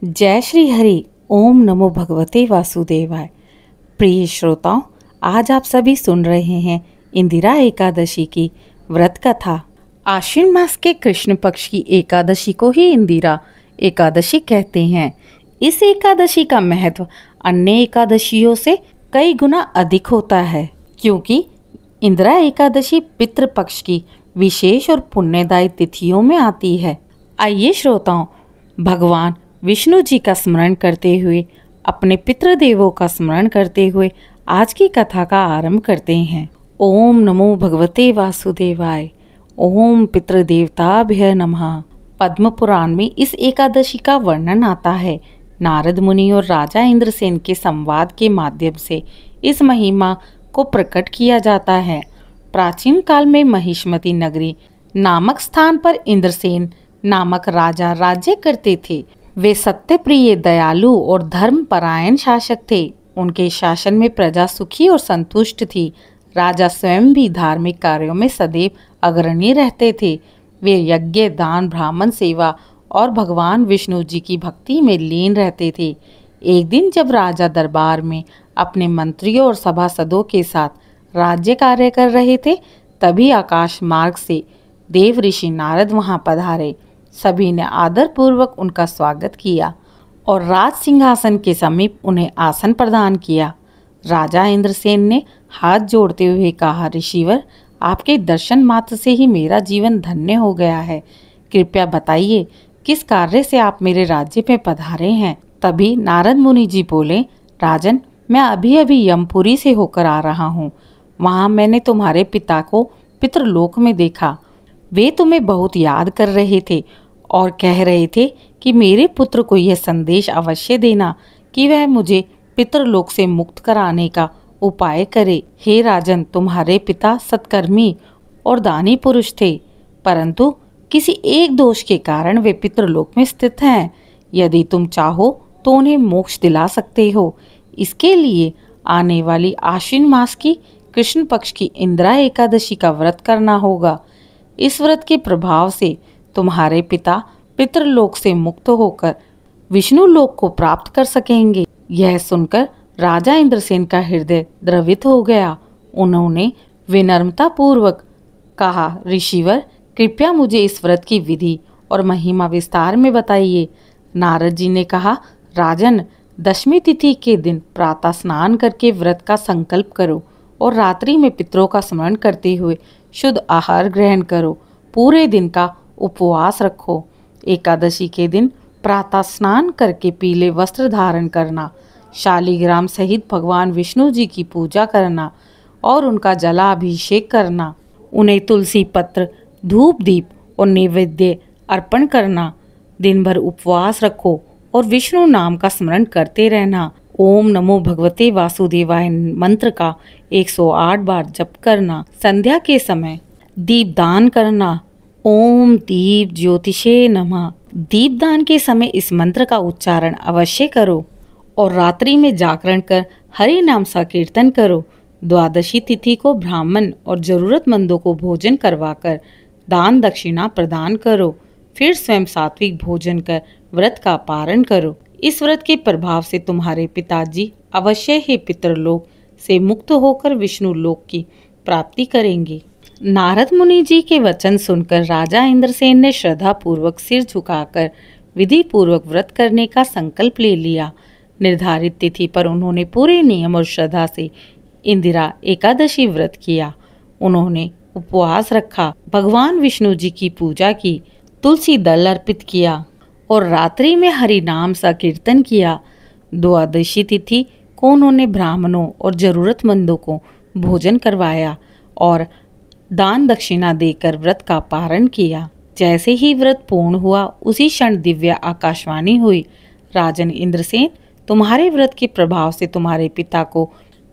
जय श्री हरि। ओम नमो भगवते वासुदेवाय। प्रिय श्रोताओं, आज आप सभी सुन रहे हैं इंदिरा एकादशी की व्रत कथा। आश्विन मास के कृष्ण पक्ष की एकादशी को ही इंदिरा एकादशी कहते हैं। इस एकादशी का महत्व अन्य एकादशियों से कई गुना अधिक होता है, क्योंकि इंदिरा एकादशी पितृ पक्ष की विशेष और पुण्यदायी तिथियों में आती है। आइए श्रोताओं, भगवान विष्णु जी का स्मरण करते हुए, अपने पितृदेवों का स्मरण करते हुए आज की कथा का आरंभ करते हैं। ओम नमो भगवते वासुदेवाय। ओम पितृदेवताभ्य नमः। पद्म पुराण में इस एकादशी का वर्णन आता है। नारद मुनि और राजा इंद्रसेन के संवाद के माध्यम से इस महिमा को प्रकट किया जाता है। प्राचीन काल में महिष्मती नगरी नामक स्थान पर इंद्रसेन नामक राजा राज्य करते थे। वे सत्य प्रिय, दयालु और धर्मपरायण शासक थे। उनके शासन में प्रजा सुखी और संतुष्ट थी। राजा स्वयं भी धार्मिक कार्यों में सदैव अग्रणी रहते थे। वे यज्ञ, दान, ब्राह्मण सेवा और भगवान विष्णु जी की भक्ति में लीन रहते थे। एक दिन जब राजा दरबार में अपने मंत्रियों और सभासदों के साथ राज्य कार्य कर रहे थे, तभी आकाश मार्ग से देव ऋषि नारद वहां पधारे। सभी ने आदर पूर्वक उनका स्वागत किया और राज सिंहासन के समीप उन्हें आसन प्रदान किया। राजा इंद्रसेन ने हाथ जोड़ते हुए कहा, ऋषिवर, आपके दर्शन मात्र से ही मेरा जीवन धन्य हो गया है। कृपया बताइए, किस कार्य से आप मेरे राज्य में पधारे हैं? तभी नारद मुनि जी बोले, राजन, मैं अभी अभी यमपुरी से होकर आ रहा हूँ। वहाँ मैंने तुम्हारे पिता को पितृलोक में देखा। वे तुम्हें बहुत याद कर रहे थे और कह रहे थे कि मेरे पुत्र को यह संदेश अवश्य देना कि वह मुझे पितृलोक से मुक्त कराने का उपाय करे। हे राजन, तुम्हारे पिता सत्कर्मी और दानी पुरुष थे, परंतु किसी एक दोष के कारण वे पितृलोक में स्थित हैं। यदि तुम चाहो तो उन्हें मोक्ष दिला सकते हो। इसके लिए आने वाली आश्विन मास की कृष्ण पक्ष की इंदिरा एकादशी का व्रत करना होगा। इस व्रत के प्रभाव से तुम्हारे पिता पितृलोक से मुक्त होकर विष्णु लोक को प्राप्त कर सकेंगे। यह सुनकर राजा इंद्रसेन का हृदय द्रवित हो गया। उन्होंने विनम्रता पूर्वक कहा, ऋषिवर, कृपया मुझे इस व्रत की विधि और महिमा विस्तार में बताइए। नारद जी ने कहा, राजन, दशमी तिथि के दिन प्रातः स्नान करके व्रत का संकल्प करो और रात्रि में पितरों का स्मरण करते हुए शुद्ध आहार ग्रहण करो। पूरे दिन का उपवास रखो। एकादशी के दिन प्रातः स्नान करके पीले वस्त्र धारण करना, शालिग्राम सहित भगवान विष्णु जी की पूजा करना और उनका जलाभिषेक करना, उन्हें तुलसी पत्र, धूप, दीप और नैवेद्य अर्पण करना। दिन भर उपवास रखो और विष्णु नाम का स्मरण करते रहना। ओम नमो भगवते वासुदेवाय मंत्र का 108 बार जप करना। संध्या के समय दीपदान करना। ओम दीप ज्योतिषे नमः। दीपदान के समय इस मंत्र का उच्चारण अवश्य करो और रात्रि में जागरण कर हरि नाम सा कीर्तन करो। द्वादशी तिथि को ब्राह्मण और जरूरतमंदों को भोजन करवाकर दान दक्षिणा प्रदान करो। फिर स्वयं सात्विक भोजन कर व्रत का पारण करो। इस व्रत के प्रभाव से तुम्हारे पिताजी अवश्य ही पितृलोक से मुक्त होकर विष्णु लोक की प्राप्ति करेंगे। नारद मुनि जी के वचन सुनकर राजा इंद्रसेन ने श्रद्धा पूर्वक सिर झुकाकर विधि पूर्वक व्रत करने का संकल्प ले लिया। निर्धारित तिथि पर उन्होंने पूरे नियम और श्रद्धा से इंदिरा एकादशी व्रत किया। उन्होंने उपवास रखा, भगवान विष्णु जी की पूजा की, तुलसी दल अर्पित किया और रात्रि में हरि नाम सा कीर्तन किया। द्वादशी तिथि को उन्होंने ब्राह्मणों और जरूरतमंदों को भोजन करवाया और दान दक्षिणा देकर व्रत का पारण किया। जैसे ही व्रत पूर्ण हुआ, उसी क्षण दिव्य आकाशवाणी हुई, राजन इंद्रसेन, तुम्हारे व्रत के प्रभाव से तुम्हारे पिता को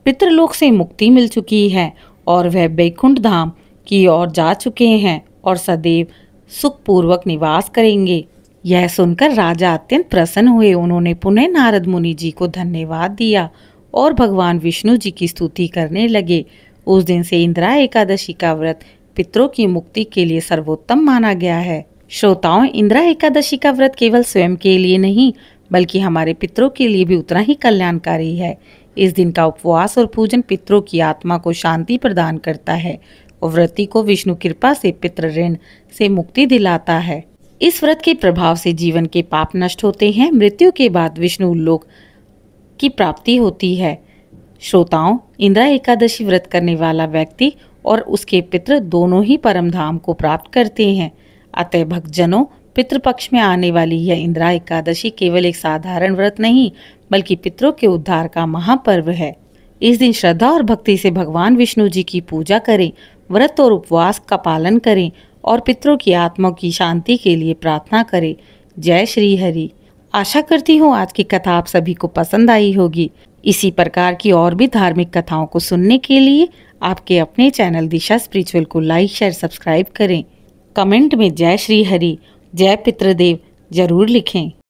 पितृलोक से मुक्ति मिल चुकी है और वह बैकुंठ धाम की ओर जा चुके हैं और सदैव सुखपूर्वक निवास करेंगे। यह सुनकर राजा अत्यंत प्रसन्न हुए। उन्होंने पुनः नारद मुनि जी को धन्यवाद दिया और भगवान विष्णु जी की स्तुति करने लगे। उस दिन से इंदिरा एकादशी का व्रत पितरों की मुक्ति के लिए सर्वोत्तम माना गया है। श्रोताओं, इंदिरा एकादशी का व्रत केवल स्वयं के लिए नहीं बल्कि हमारे पितरों के लिए भी उतना ही कल्याणकारी है। इस दिन का उपवास और पूजन पितरों की आत्मा को शांति प्रदान करता है और व्रती को विष्णु कृपा से पितृ ऋण से मुक्ति दिलाता है। इस व्रत के प्रभाव से जीवन के पाप नष्ट होते हैं। मृत्यु के बाद विष्णु लोक की प्राप्ति होती है। श्रोताओं, इंदिरा एकादशी व्रत करने वाला व्यक्ति और उसके पितृ दोनों ही परम धाम को प्राप्त करते हैं। अतः भक्तजनों, पितृपक्ष में आने वाली यह इंदिरा एकादशी केवल एक साधारण व्रत नहीं, बल्कि पितरों के उद्धार का महापर्व है। इस दिन श्रद्धा और भक्ति से भगवान विष्णु जी की पूजा करें, व्रत और उपवास का पालन करें और पितरों की आत्मा की शांति के लिए प्रार्थना करें। जय श्री हरि। आशा करती हूँ आज की कथा आप सभी को पसंद आई होगी। इसी प्रकार की और भी धार्मिक कथाओं को सुनने के लिए आपके अपने चैनल दिशा स्पिरिचुअल को लाइक, शेयर, सब्सक्राइब करें। कमेंट में जय श्री हरि, जय पितृदेव जरूर लिखें।